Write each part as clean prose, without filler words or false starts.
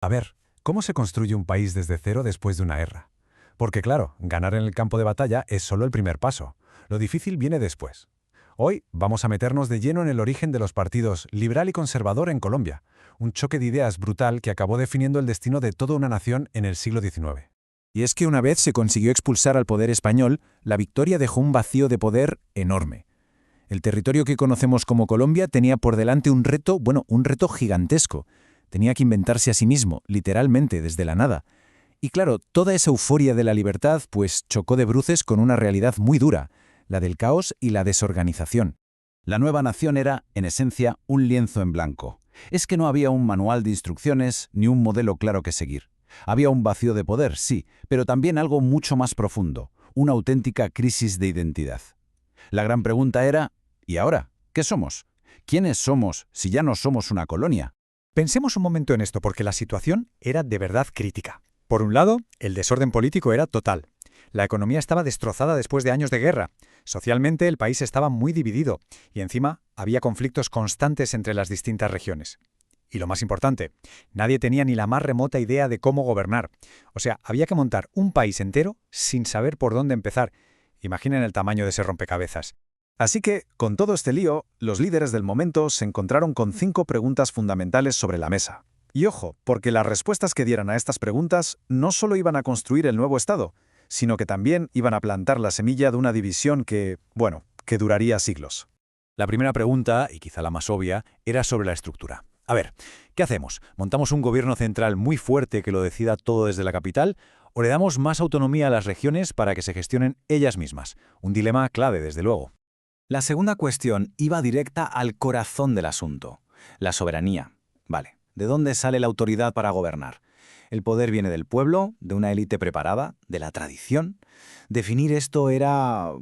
A ver, ¿cómo se construye un país desde cero después de una guerra? Porque claro, ganar en el campo de batalla es solo el primer paso. Lo difícil viene después. Hoy vamos a meternos de lleno en el origen de los partidos liberal y conservador en Colombia, un choque de ideas brutal que acabó definiendo el destino de toda una nación en el siglo XIX. Y es que una vez se consiguió expulsar al poder español, la victoria dejó un vacío de poder enorme. El territorio que conocemos como Colombia tenía por delante un reto gigantesco. Tenía que inventarse a sí mismo, literalmente, desde la nada. Y claro, toda esa euforia de la libertad pues chocó de bruces con una realidad muy dura, la del caos y la desorganización. La nueva nación era, en esencia, un lienzo en blanco. Es que no había un manual de instrucciones ni un modelo claro que seguir. Había un vacío de poder, sí, pero también algo mucho más profundo, una auténtica crisis de identidad. La gran pregunta era, ¿y ahora? ¿Qué somos? ¿Quiénes somos si ya no somos una colonia? Pensemos un momento en esto, porque la situación era de verdad crítica. Por un lado, el desorden político era total. La economía estaba destrozada después de años de guerra. Socialmente, el país estaba muy dividido y encima había conflictos constantes entre las distintas regiones. Y lo más importante, nadie tenía ni la más remota idea de cómo gobernar. O sea, había que montar un país entero sin saber por dónde empezar. Imaginen el tamaño de ese rompecabezas. Así que, con todo este lío, los líderes del momento se encontraron con 5 preguntas fundamentales sobre la mesa. Y ojo, porque las respuestas que dieran a estas preguntas no solo iban a construir el nuevo Estado, sino que también iban a plantar la semilla de una división que duraría siglos. La primera pregunta, y quizá la más obvia, era sobre la estructura. A ver, ¿qué hacemos? ¿Montamos un gobierno central muy fuerte que lo decida todo desde la capital? ¿O le damos más autonomía a las regiones para que se gestionen ellas mismas? Un dilema clave, desde luego. La segunda cuestión iba directa al corazón del asunto, la soberanía. Vale, ¿de dónde sale la autoridad para gobernar? El poder viene del pueblo, de una élite preparada, de la tradición. Definir esto era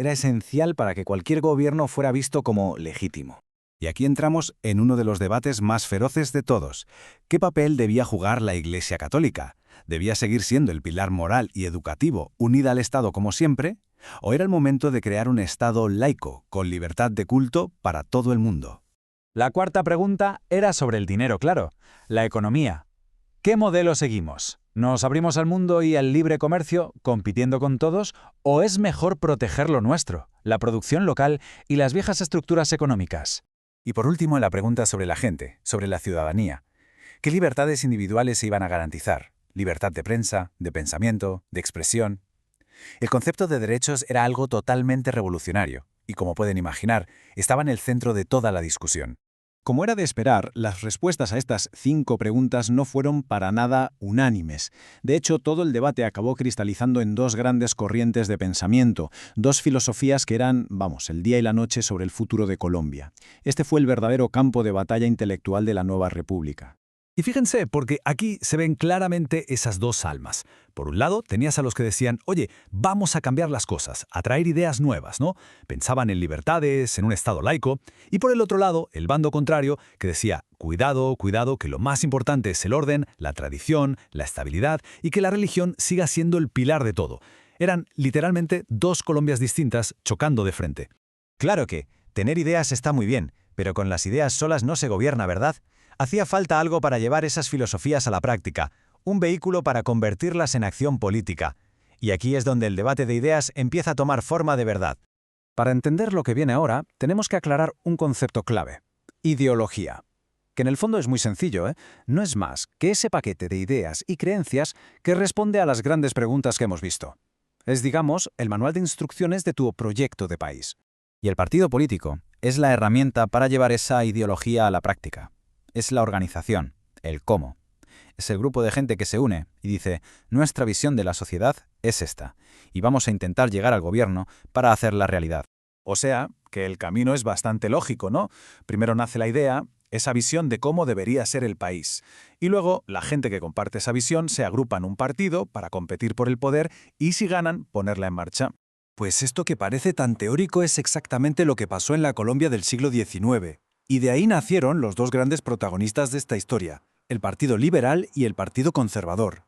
esencial para que cualquier gobierno fuera visto como legítimo. Y aquí entramos en uno de los debates más feroces de todos. ¿Qué papel debía jugar la Iglesia Católica? ¿Debía seguir siendo el pilar moral y educativo, unida al Estado como siempre? ¿O era el momento de crear un Estado laico, con libertad de culto para todo el mundo? La cuarta pregunta era sobre el dinero, claro, la economía. ¿Qué modelo seguimos? ¿Nos abrimos al mundo y al libre comercio, compitiendo con todos? ¿O es mejor proteger lo nuestro, la producción local y las viejas estructuras económicas? Y por último, la pregunta sobre la gente, sobre la ciudadanía. ¿Qué libertades individuales se iban a garantizar? Libertad de prensa, de pensamiento, de expresión. El concepto de derechos era algo totalmente revolucionario, y como pueden imaginar, estaba en el centro de toda la discusión. Como era de esperar, las respuestas a estas 5 preguntas no fueron para nada unánimes. De hecho, todo el debate acabó cristalizando en 2 grandes corrientes de pensamiento, 2 filosofías que eran, el día y la noche sobre el futuro de Colombia. Este fue el verdadero campo de batalla intelectual de la nueva república. Y fíjense, porque aquí se ven claramente esas dos almas. Por un lado, tenías a los que decían, oye, vamos a cambiar las cosas, a traer ideas nuevas, ¿no? Pensaban en libertades, en un Estado laico. Y por el otro lado, el bando contrario, que decía, cuidado, cuidado, que lo más importante es el orden, la tradición, la estabilidad y que la religión siga siendo el pilar de todo. Eran literalmente 2 Colombias distintas chocando de frente. Claro que tener ideas está muy bien, pero con las ideas solas no se gobierna, ¿verdad? Hacía falta algo para llevar esas filosofías a la práctica, un vehículo para convertirlas en acción política. Y aquí es donde el debate de ideas empieza a tomar forma de verdad. Para entender lo que viene ahora, tenemos que aclarar un concepto clave: ideología. Que en el fondo es muy sencillo, ¿eh? No es más que ese paquete de ideas y creencias que responde a las grandes preguntas que hemos visto. Es, digamos, el manual de instrucciones de tu proyecto de país. Y el partido político es la herramienta para llevar esa ideología a la práctica. Es la organización, el cómo. Es el grupo de gente que se une y dice, nuestra visión de la sociedad es esta, y vamos a intentar llegar al gobierno para hacerla realidad. O sea, que el camino es bastante lógico, ¿no? Primero nace la idea, esa visión de cómo debería ser el país. Y luego, la gente que comparte esa visión se agrupa en un partido para competir por el poder y, si ganan, ponerla en marcha. Pues esto que parece tan teórico es exactamente lo que pasó en la Colombia del siglo XIX. Y de ahí nacieron los 2 grandes protagonistas de esta historia, el Partido Liberal y el Partido Conservador.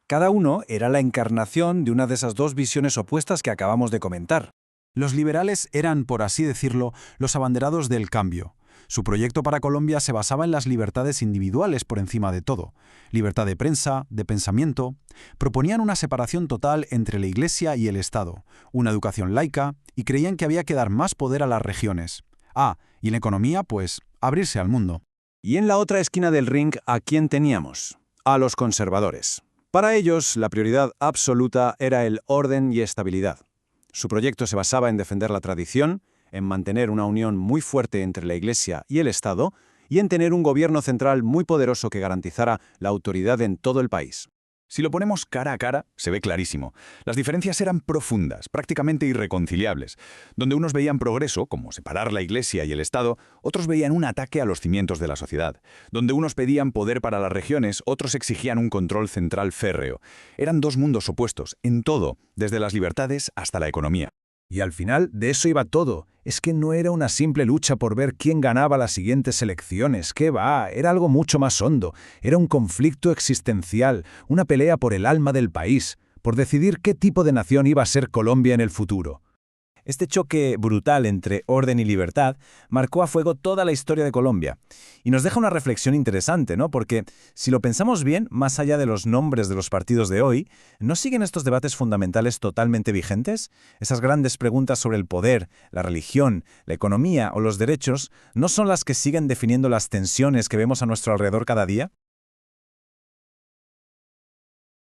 Cada uno era la encarnación de una de esas 2 visiones opuestas que acabamos de comentar. Los liberales eran, por así decirlo, los abanderados del cambio. Su proyecto para Colombia se basaba en las libertades individuales por encima de todo. Libertad de prensa, de pensamiento. Proponían una separación total entre la Iglesia y el Estado, una educación laica, y creían que había que dar más poder a las regiones. Y en economía, pues, abrirse al mundo. Y en la otra esquina del ring, ¿a quién teníamos? A los conservadores. Para ellos, la prioridad absoluta era el orden y estabilidad. Su proyecto se basaba en defender la tradición, en mantener una unión muy fuerte entre la Iglesia y el Estado, y en tener un gobierno central muy poderoso que garantizara la autoridad en todo el país. Si lo ponemos cara a cara, se ve clarísimo. Las diferencias eran profundas, prácticamente irreconciliables. Donde unos veían progreso, como separar la Iglesia y el Estado, otros veían un ataque a los cimientos de la sociedad. Donde unos pedían poder para las regiones, otros exigían un control central férreo. Eran dos mundos opuestos, en todo, desde las libertades hasta la economía. Y al final, de eso iba todo. Es que no era una simple lucha por ver quién ganaba las siguientes elecciones. ¿Qué va? Era algo mucho más hondo. Era un conflicto existencial, una pelea por el alma del país, por decidir qué tipo de nación iba a ser Colombia en el futuro. Este choque brutal entre orden y libertad marcó a fuego toda la historia de Colombia. Y nos deja una reflexión interesante, ¿no? Porque si lo pensamos bien, más allá de los nombres de los partidos de hoy, ¿no siguen estos debates fundamentales totalmente vigentes? Esas grandes preguntas sobre el poder, la religión, la economía o los derechos, ¿no son las que siguen definiendo las tensiones que vemos a nuestro alrededor cada día?